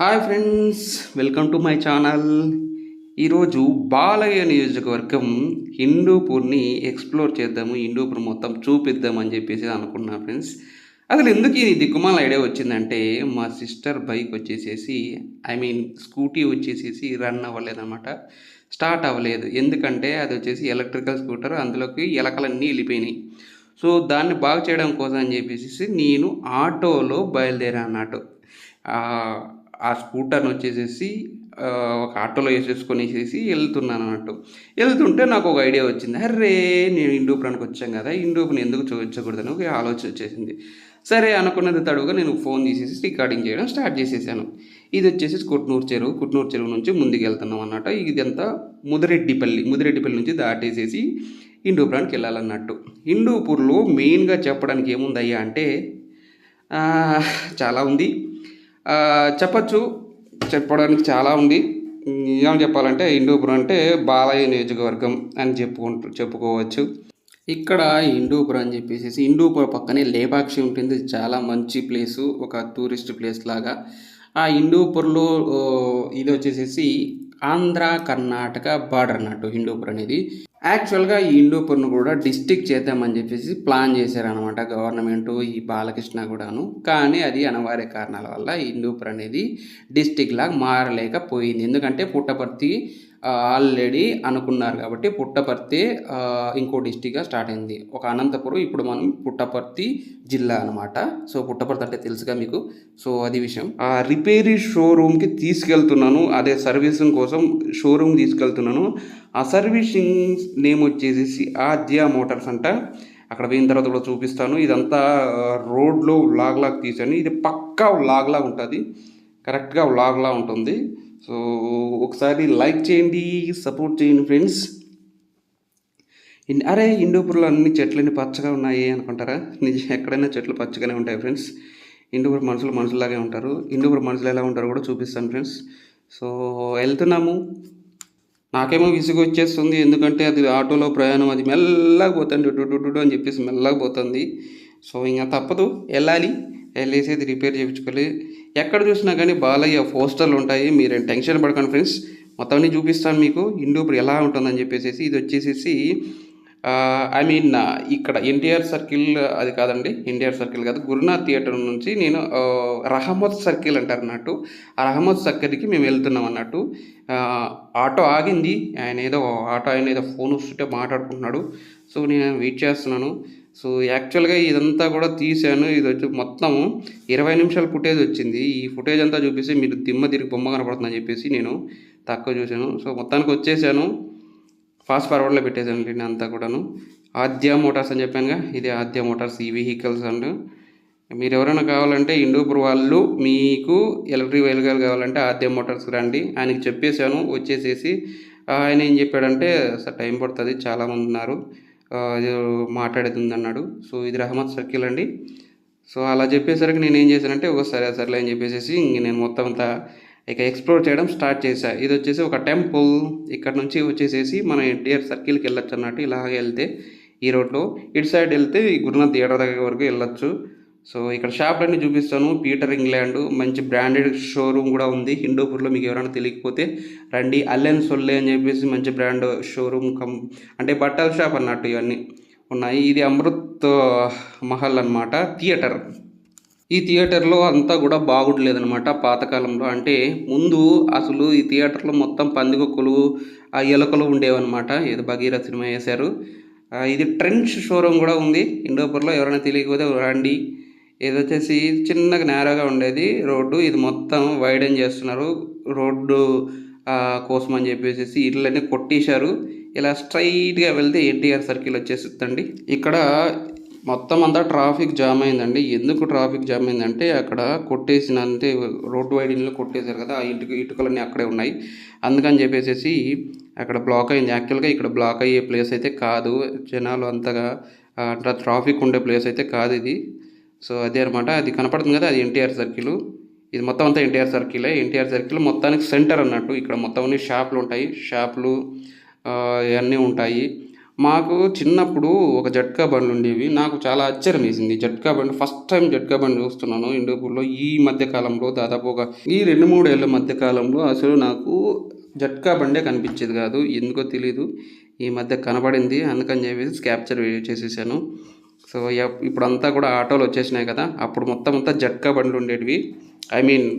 Hi friends, welcome to my channel. ఈరోజు బాలయ్య నియోజకవర్గం హిందూపూర్ని explore చేద్దాము, హిందూపూర్ మొత్తం చూపిద్దామని చెప్పేసి అనుకున్నా ఫ్రెండ్స్. అసలు ఎందుకు ఈ దిక్కుమాల ఐడియా వచ్చిందంటే, మా సిస్టర్ బైక్ వచ్చేసేసి స్కూటీ వచ్చేసేసి రన్ అవ్వలేదన్నమాట, స్టార్ట్ అవ్వలేదు. ఎందుకంటే అది వచ్చేసి ఎలక్ట్రికల్ స్కూటర్, అందులోకి ఎలకలన్నీ వెళ్ళిపోయినాయి. సో దాన్ని బాగు చేయడం కోసం అని చెప్పేసి నేను ఆటోలో బయలుదేరా అన్నట్టు. ఆ స్కూటర్ని వచ్చేసేసి ఒక ఆటోలో వేసేసుకొనేసేసి వెళ్తున్నాను అన్నట్టు. వెళ్తుంటే నాకు ఒక ఐడియా వచ్చింది. అర్రే, నేను హిందూపురానికి వచ్చాం కదా, హిందూపుని ఎందుకు చూపించకూడదని ఒక ఆలోచన వచ్చేసింది. సరే అనుకున్నది తడుగా నేను ఫోన్ తీసేసి రికార్డింగ్ చేయడం స్టార్ట్ చేసేసాను. ఇది వచ్చేసి కుట్నూరు చెరువు నుంచి ముందుకు వెళ్తున్నాం అన్నట్టు. ఇదంతా ముదిరెడ్డిపల్లి నుంచి దాటేసేసి హిందూపురానికి వెళ్ళాలన్నట్టు. హిందూపూర్లో మెయిన్గా చెప్పడానికి ఏముందయ్యా అంటే చాలా ఉంది. చెప్పడానికి చాలా ఉంది. ఏం చెప్పాలంటే, హిందూపురం అంటే బాలయ్య నియోజకవర్గం అని చెప్పుకోవచ్చు. ఇక్కడ హిందూపురం అని చెప్పేసి, హిందూపురం పక్కనే లేపాక్షి ఉంటుంది. చాలా మంచి ప్లేసు, ఒక టూరిస్ట్ ప్లేస్ లాగా. ఆ హిందూపూర్లో ఇది వచ్చేసేసి ఆంధ్ర కర్ణాటక బార్డర్ అన్నట్టు హిందూపూర్ అనేది. యాక్చువల్గా ఈ హిందూపూర్ను కూడా డిస్టిక్ చేద్దామని చెప్పేసి ప్లాన్ చేశారనమాట గవర్నమెంట్, ఈ బాలకృష్ణ కూడాను. కానీ అది అనివార్య కారణాల వల్ల హిందూపూర్ అనేది డిస్టిక్ లాగా మారలేకపోయింది. ఎందుకంటే పుట్టపర్తి ఆల్రెడీ అనుకున్నారు కాబట్టి పుట్టపర్తి ఇంకో డిస్టిక్గా స్టార్ట్ అయింది. ఒక అనంతపురం, ఇప్పుడు మనం పుట్టపర్తి జిల్లా అనమాట. సో పుట్టపర్తి అంటే తెలుసుగా మీకు. సో అది విషయం. ఆ రిపేరీ షోరూమ్కి తీసుకెళ్తున్నాను, అదే సర్వీసింగ్ కోసం షోరూమ్ తీసుకెళ్తున్నాను. ఆ సర్వీసింగ్ నేమ్ వచ్చేసి ఆద్య మోటార్స్ అంట. అక్కడ పోయిన తర్వాత కూడా చూపిస్తాను. ఇదంతా రోడ్లో వ్లాగ్లా తీసాను. ఇది పక్కా వ్లాగ్లా ఉంటుంది, కరెక్ట్గా వ్లాగ్లా ఉంటుంది. సో ఒకసారి లైక్ చేయండి, సపోర్ట్ చేయండి ఫ్రెండ్స్. అరే, హిందూపూర్లో అన్ని చెట్లన్నీ పచ్చగా ఉన్నాయి అనుకుంటారా? ఎక్కడైనా చెట్లు పచ్చగానే ఉంటాయి ఫ్రెండ్స్. హిందూపూర్ మనుషులాగే ఉంటారు. హిందూపూర్ మనుషులు ఎలా ఉంటారో కూడా చూపిస్తాను ఫ్రెండ్స్. సో వెళ్తున్నాము. నాకేమో విసుగు వచ్చేస్తుంది, ఎందుకంటే అది ఆటోలో ప్రయాణం, అది మెల్లగా పోతుంది, డు అని చెప్పేసి మెల్లగా పోతుంది. సో ఇంకా తప్పదు, వెళ్ళేసి అది రిపేర్ చేయించుకోవాలి. ఎక్కడ చూసినా కానీ బాలయ్య పోస్టర్లు ఉంటాయి. మీరేం టెన్షన్ పడకండి ఫ్రెండ్స్, మొత్తాన్ని చూపిస్తాను మీకు హిందూపూర్ ఎలా ఉంటుందని చెప్పేసి. ఇది వచ్చేసేసి ఇక్కడ ఎన్టీఆర్ సర్కిల్, అది కాదండి, ఎన్టీఆర్ సర్కిల్ కాదు, గురునాథ్ థియేటర్ నుంచి నేను రహమత్ సర్కిల్ అంటారు అన్నట్టు. ఆ రహమత్ సర్కిల్కి మేము వెళ్తున్నాం అన్నట్టు. ఆటో ఆగింది, ఆయన ఏదో ఫోన్ వస్తుంటే మాట్లాడుకుంటున్నాడు. సో నేను వెయిట్ చేస్తున్నాను. సో యాక్చువల్గా ఇదంతా కూడా తీశాను. ఇది వచ్చి మొత్తం 20 నిమిషాల ఫుటేజ్ వచ్చింది. ఈ ఫుటేజ్ అంతా చూపిస్తే మీరు తిరిగి బొమ్మ కనపడుతుందని చెప్పేసి నేను తక్కువ చూశాను. సో మొత్తానికి వచ్చేసాను, ఫాస్ట్ ఫార్వర్డ్లో పెట్టేసాను నేను అంతా కూడాను. ఆద్య మోటార్స్ అని చెప్పానుగా, ఇది ఆద్య మోటార్స్, ఈ వెహికల్స్. అండ్ మీరు ఎవరైనా కావాలంటే హిందూపూర్ వాళ్ళు, మీకు ఎలక్ట్రిక్ వెహికల్ కావాలంటే ఆద్య మోటార్స్కి రండి. ఆయనకి చెప్పేశాను వచ్చేసేసి. ఆయన ఏం చెప్పాడంటే, సార్ టైం పడుతుంది, చాలామంది ఉన్నారు, మాట్లాడేది ఉంది అన్నాడు. సో ఇది రహమత్ సర్కిల్ అండి. సో అలా చెప్పేసరికి నేను ఏం చేశానంటే, సరేలే అని చెప్పేసి నేను మొత్తం అంతా ఇక ఎక్స్ప్లోర్ చేయడం స్టార్ట్ చేశా. ఇది వచ్చేసి ఒక టెంపుల్. ఇక్కడ నుంచి వచ్చేసేసి మనం ఎన్టీఆర్ సర్కిల్కి వెళ్ళొచ్చు అన్నట్టు. ఇలాగే వెళ్తే ఈ రోడ్లో ఇటు సైడ్ వెళ్తే ఈ గురునాథ్ థియేటర్ దగ్గర వరకు వెళ్ళొచ్చు. సో ఇక్కడ షాప్లన్నీ చూపిస్తాను. పీటర్ ఇంగ్లాండ్ మంచి బ్రాండెడ్ షోరూమ్ కూడా ఉంది హిందూపూర్లో. మీకు ఎవరైనా తెలియకపోతే రండి. అల్లెన్ సొల్లే అని చెప్పేసి మంచి బ్రాండ్ షోరూమ్ అంటే బట్టల షాప్ అన్నట్టు ఇవన్నీ ఉన్నాయి. ఇది అమృత్ మహల్ అన్నమాట థియేటర్. ఈ థియేటర్లో అంతా కూడా బాగుండలేదనమాట పాతకాలంలో. అంటే ముందు అసలు ఈ థియేటర్లో మొత్తం పందికొక్కులు, ఆ ఎలుకలు ఉండేవన్నమాట. ఏదో భగీరథ సినిమా వేశారు. ఇది ట్రెండ్స్ షోరూమ్ కూడా ఉంది హిందూపూర్లో. ఎవరైనా తెలియకపోతే రండి. ఇది వచ్చేసి చిన్నగా నేరగా ఉండేది రోడ్డు, ఇది మొత్తం వైడెన్ చేస్తున్నారు రోడ్డు కోసం అని చెప్పేసి. ఇళ్ళని కొట్టేశారు. ఇలా స్ట్రైట్గా వెళ్తే ఎన్టీఆర్ సర్కిల్ వచ్చేస్తుందండి. ఇక్కడ మొత్తం అంతా ట్రాఫిక్ జామ్ అయిందండి. ఎందుకు ట్రాఫిక్ జామ్ అయిందంటే, అక్కడ కొట్టేసినంతే రోడ్డు వైడింగ్లో కొట్టేశారు కదా, ఆ ఇటుకలన్నీ అక్కడే ఉన్నాయి. అందుకని చెప్పేసి అక్కడ బ్లాక్ అయింది. యాక్చువల్గా ఇక్కడ బ్లాక్ అయ్యే ప్లేస్ అయితే కాదు, జనాలు అంతగా ట్రాఫిక్ ఉండే ప్లేస్ అయితే కాదు ఇది. సో అదే అనమాట, అది కనపడుతుంది కదా, అది ఎన్టీఆర్ సర్కిల్. ఇది మొత్తం అంతా ఎన్టీఆర్ సర్కిలే. ఎన్టీఆర్ సర్కిల్ మొత్తానికి సెంటర్ అన్నట్టు. ఇక్కడ మొత్తం అన్ని షాపులు ఉంటాయి, షాపులు ఇవన్నీ ఉంటాయి. మాకు చిన్నప్పుడు ఒక జట్కా బండ్లు ఉండేవి. నాకు చాలా ఆశ్చర్యం వేసింది. జట్కా బండి ఫస్ట్ టైం జట్కా బండి చూస్తున్నాను హిందూపూర్‌లో ఈ మధ్య కాలంలో దాదాపు ఒక ఈ 2, 3 ఏళ్ల మధ్య కాలంలో అసలు నాకు జట్కా బండే కనిపించేది కాదు. ఎందుకో తెలీదు. ఈ మధ్య కనపడింది. అందుకని చెప్పేసి క్యాప్చర్ చేసేసాను. సో, ఇప్పుడంతా కూడా ఆటోలు వచ్చేసినాయి కదా! అప్పుడు మొత్తం అంతా జట్కా బండ్లు ఉండేటివి. ఐ మీన్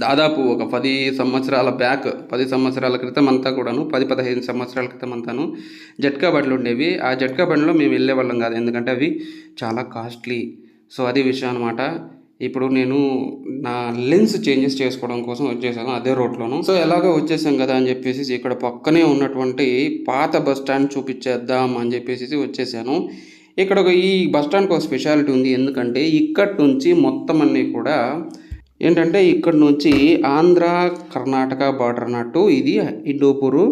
దాదాపు ఒక 10 సంవత్సరాల బ్యాక్ 10 సంవత్సరాల క్రితం అంతా కూడాను 10, 15 సంవత్సరాల క్రితం అంతాను జట్కా బండ్లు ఉండేవి. ఆ జట్కా బండిలో మేము వెళ్ళేవాళ్ళం కాదు. ఎందుకంటే అవి చాలా కాస్ట్లీ. సో, అది విషయం అనమాట. ఇప్పుడు నేను నా లెన్స్ చేంజెస్ చేసుకోవడం కోసం వచ్చేసాను అదే రోడ్లోను. సో, ఎలాగో వచ్చేసాం కదా అని చెప్పేసి ఇక్కడ పక్కనే ఉన్నటువంటి పాత బస్ స్టాండ్ చూపించేద్దాం అని చెప్పేసి వచ్చేసాను. ఇక్కడ ఈ బస్ స్టాండ్కి ఒక స్పెషాలిటీ ఉంది. ఎందుకంటే ఇక్కడి నుంచి మొత్తం అన్నీ కూడా ఏంటంటే ఇక్కడ నుంచి ఆంధ్ర కర్ణాటక బార్డర్ అన్నట్టు ఇది హిందూపూరు.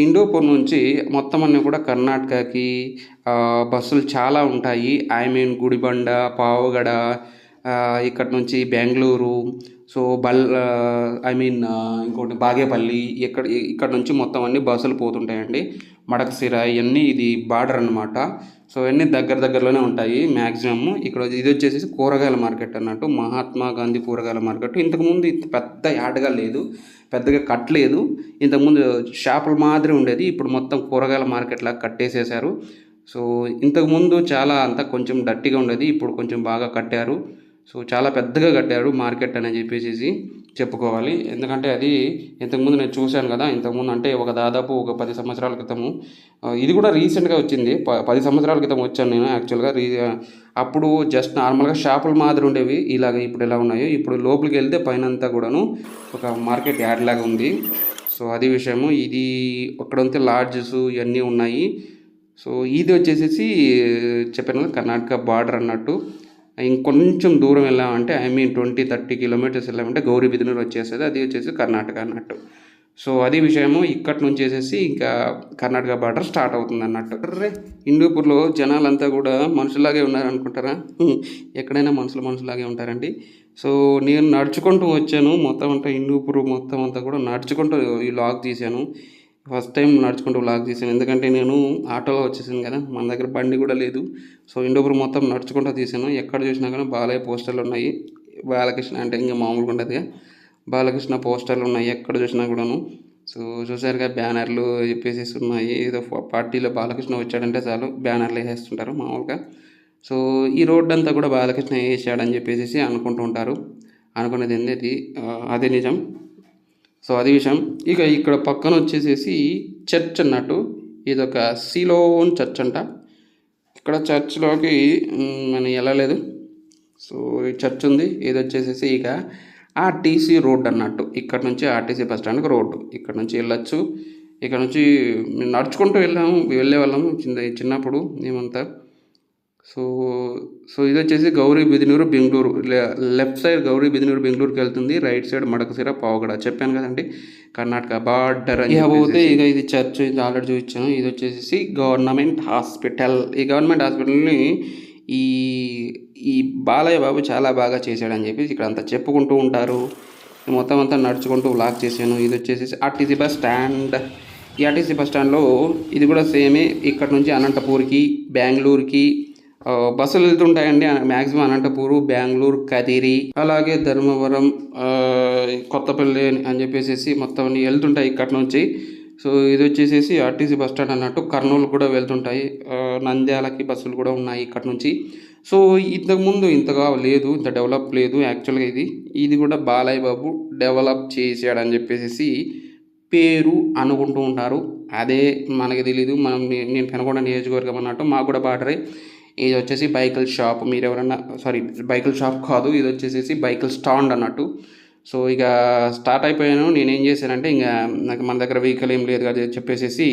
హిందూపూర్ నుంచి మొత్తం అన్నీ కూడా కర్ణాటకకి బస్సులు చాలా ఉంటాయి. ఐ మీన్ గుడిబండ, పావగడ, ఇక్కడ నుంచి బెంగళూరు, సో ఐ మీన్ ఇంకోటి బాగేపల్లి, ఇక్కడ నుంచి మొత్తం అన్ని బస్సులు పోతుంటాయండి. మడకశిర ఇవన్నీ ఇది బార్డర్ అనమాట. సో ఇవన్నీ దగ్గరలోనే ఉంటాయి మ్యాక్సిమమ్. ఇక్కడ ఇది వచ్చేసి కూరగాయల మార్కెట్ అన్నట్టు, మహాత్మా గాంధీ కూరగాయల మార్కెట్. ఇంతకుముందు ఇంత పెద్ద యార్డ్గా లేదు, పెద్దగా కట్టలేదు. ఇంతకుముందు షాపుల మాదిరి ఉండేది. ఇప్పుడు మొత్తం కూరగాయల మార్కెట్ లాగా కట్టేసేసారు. సో ఇంతకుముందు చాలా అంతా కొంచెం డర్టీగా ఉండేది. ఇప్పుడు కొంచెం బాగా కట్టారు. సో చాలా పెద్దగా కట్టారు మార్కెట్ అని చెప్పేసి చెప్పుకోవాలి. ఎందుకంటే అది ఇంతకుముందు నేను చూశాను కదా, ఇంతకుముందు అంటే దాదాపు ఒక 10 సంవత్సరాల క్రితము. ఇది కూడా రీసెంట్గా వచ్చింది. 10 సంవత్సరాల క్రితం వచ్చాను నేను యాక్చువల్గా. అప్పుడు జస్ట్ నార్మల్గా షాపులు మాదిరి ఉండేవి, ఇలాగ ఇప్పుడు ఎలా ఉన్నాయో. ఇప్పుడు లోపలికి వెళ్తే పైన అంతా కూడాను ఒక మార్కెట్ యార్డ్ లాగా ఉంది. సో అది విషయము. ఇది అక్కడంతా లాడ్జెస్ ఇవన్నీ ఉన్నాయి. సో ఇది వచ్చేసి చెప్పాను కదా కర్ణాటక బార్డర్ అన్నట్టు. ఇంకొంచెం దూరం వెళ్ళామంటే ఐ మీన్ 20-30 కిలోమీటర్స్ వెళ్ళామంటే గౌరీబిదనూరు వచ్చేస్తుంది. అది వచ్చేసి కర్ణాటక అన్నట్టు. సో అది విషయము. ఇక్కడి నుంచి వచ్చేసి ఇంకా కర్ణాటక బార్డర్ స్టార్ట్ అవుతుంది అన్నట్టు. హిందూపూర్లో జనాలంతా కూడా మనుషులాగే ఉన్నారనుకుంటారా? ఎక్కడైనా మనుషులాగే ఉంటారండి. సో నేను నడుచుకుంటూ వచ్చాను. మొత్తం అంతా హిందూపూర్ మొత్తం అంతా కూడా నడుచుకుంటూ ఈ లాగ్ తీశాను. ఫస్ట్ టైం నడుచుకుంటూ వ్లాగ్ తీసాను. ఎందుకంటే నేను ఆటోలో వచ్చేసాను కదా, మన దగ్గర బండి కూడా లేదు. సో హిందూపూర్ మొత్తం నడుచుకుంటూ తీసాను. ఎక్కడ చూసినా కానీ బాలయ్య పోస్టర్లు ఉన్నాయి. బాలకృష్ణ అంటే ఇంకా మామూలుగా ఉండదుగా, బాలకృష్ణ పోస్టర్లు ఉన్నాయి ఎక్కడ చూసినా కూడాను. సో చూసారుగా బ్యానర్లు చెప్పేసి ఉన్నాయి. ఏదో పార్టీలో బాలకృష్ణ వచ్చాడంటే చాలు బ్యానర్లు వేసేస్తుంటారు మామూలుగా. సో ఈ రోడ్డు అంతా కూడా బాలకృష్ణ వేసాడని చెప్పేసి అనుకుంటూ ఉంటారు. అనుకునేది ఏంటి అదే నిజం. సో అది విషయం. ఇక ఇక్కడ పక్కన వచ్చేసేసి చర్చ్ అన్నట్టు. ఇదొక సిలోన్ చర్చ్ అంట. ఇక్కడ చర్చ్లోకి మనం వెళ్ళలేదు. సో ఈ చర్చ్ ఉంది. ఇది వచ్చేసేసి ఇక ఆర్టీసీ రోడ్ అన్నట్టు. ఇక్కడ నుంచి ఆర్టీసీ బస్ స్టాండ్కి రోడ్డు. ఇక్కడ నుంచి వెళ్ళొచ్చు. ఇక్కడ నుంచి నడుచుకుంటూ వెళ్ళేవాళ్ళము చిన్నప్పుడు మేమంతా. సో ఇది వచ్చేసి గౌరీబిదనూరు బెంగళూరు. లెఫ్ట్ సైడ్ గౌరీబిదనూరు బెంగళూరుకి వెళ్తుంది, రైట్ సైడ్ మడకశిర పావగడ. చెప్పాను కదండి కర్ణాటక బార్డర్ అని. పోతే ఇక ఇది చర్చ్, ఇది ఆల్రెడీ చూపించాను. ఇది వచ్చేసి గవర్నమెంట్ హాస్పిటల్. ఈ గవర్నమెంట్ హాస్పిటల్ని ఈ బాలయ్య బాబు చాలా బాగా చేశాడని చెప్పేసి ఇక్కడ అంతా చెప్పుకుంటూ ఉంటారు. మొత్తం అంతా నడుచుకుంటూ వ్లాగ్ చేశాను. ఇది వచ్చేసి ఆర్టీసీ బస్ స్టాండ్. ఈ ఆర్టీసీ బస్ స్టాండ్లో ఇది కూడా సేమే. ఇక్కడ నుంచి అనంతపూర్కి, బెంగళూరుకి బస్సులు వెళ్తుంటాయండి. మ్యాక్సిమం అనంతపూరు, బెంగళూరు, కదిరి, అలాగే ధర్మవరం, కొత్తపల్లి అని చెప్పేసి మొత్తం అన్ని వెళ్తుంటాయి ఇక్కడ నుంచి. సో ఇది వచ్చేసి ఆర్టీసీ బస్ స్టాండ్ అన్నట్టు. కర్నూలు కూడా వెళ్తుంటాయి, నంద్యాలకి బస్సులు కూడా ఉన్నాయి ఇక్కడ నుంచి. సో ఇంతకుముందు ఇంతగా లేదు, ఇంత డెవలప్ లేదు యాక్చువల్గా. ఇది కూడా బాలయ్య బాబు డెవలప్ చేశాడని చెప్పేసి పేరు అనుకుంటూ ఉంటారు. అదే మనకి తెలీదు. నేను పెనకొండ నియోజకవర్గం అన్నట్టు, మాకు కూడా బార్డరే. ఇది వచ్చేసి బైకుల షాప్. మీరు ఎవరన్నా బైకుల షాప్ కాదు, ఇది వచ్చేసి బైకుల స్టాండ్ అన్నట్టు. సో ఇక స్టార్ట్ అయిపోయాను. నేనేం చేశానంటే ఇంకా నాకు మన దగ్గర వెహికల్ ఏం లేదు కదా చెప్పేసి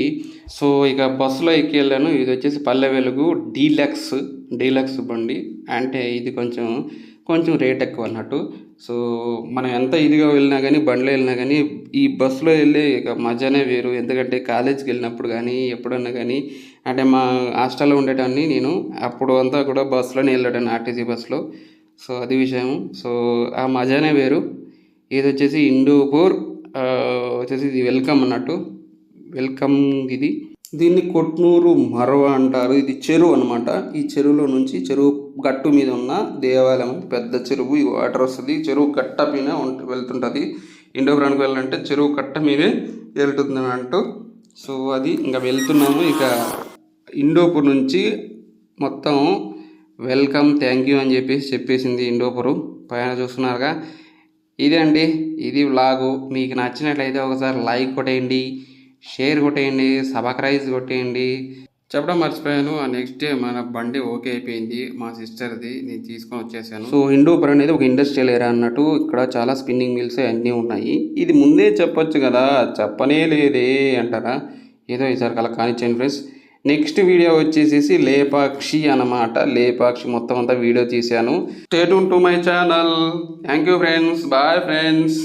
సో ఇక బస్సులో ఎక్కి వెళ్ళాను. ఇది వచ్చేసి పల్లె వెలుగు డీలక్స్ బండి. అంటే ఇది కొంచెం రేట్ ఎక్కువ అన్నట్టు. సో మనం ఎంత ఇదిగా వెళ్ళినా కానీ, బండిలో వెళ్ళినా కానీ, ఈ బస్సులో వెళ్ళే ఇక మజానే వేరు. ఎందుకంటే కాలేజీకి వెళ్ళినప్పుడు కానీ ఎప్పుడన్నా కానీ, అంటే మా హాస్టల్లో ఉండేటాన్ని నేను, అప్పుడు అంతా కూడా బస్సులోనే వెళ్ళాను, ఆర్టీసీ బస్సులో. సో అది విషయం. సో ఆ మజానే వేరు. ఇది వచ్చేసి హిందూపూర్ వచ్చేసి ఇది వెల్కమ్ అన్నట్టు. వెల్కమ్ ఇది. దీన్ని కొట్నూరు మరవ అంటారు. ఇది చెరువు అనమాట. ఈ చెరువులో నుంచి చెరువు గట్టు మీద ఉన్న దేవాలయం, పెద్ద చెరువు. ఈ వాటర్ వస్తుంది, చెరువు కట్ట మీద వెళ్తుంటుంది. ఇండోపురానికి వెళ్ళాలంటే చెరువు కట్ట మీదే వెళ్తుంది అంటూ. సో అది ఇంకా వెళ్తున్నాము. ఇక ఇండోపూర్ నుంచి మొత్తం వెల్కమ్, థ్యాంక్ యూ అని చెప్పేసింది ఇండోపూరు. పైన చూస్తున్నారుగా. ఇదే అండి, ఇది వ్లాగు. మీకు నచ్చినట్లయితే ఒకసారి లైక్ కొట్టేయండి, షేర్ కొట్టేయండి, సబ్స్క్రైబ్ కొట్టేయండి. చెప్పడం మర్చిపోయాను, ఆ నెక్స్ట్ డే మన బండి ఓకే అయిపోయింది. మా సిస్టర్ది, నేను తీసుకొని వచ్చేసాను. సో హిందూపురం అనేది ఒక ఇండస్ట్రియల్ ఏరియా అన్నట్టు. ఇక్కడ చాలా స్పిన్నింగ్ మిల్స్ అన్నీ ఉన్నాయి. ఇది ముందే చెప్పొచ్చు కదా, చెప్పనే లేదే అంటారా? ఏదో ఈసారి కల కానిచ్చాను ఫ్రెండ్స్. నెక్స్ట్ వీడియో వచ్చేసేసి లేపాక్షి అన్నమాట. లేపాక్షి మొత్తం అంతా వీడియో తీశాను. Stay tune to my channel. Thank you friends. Bye friends.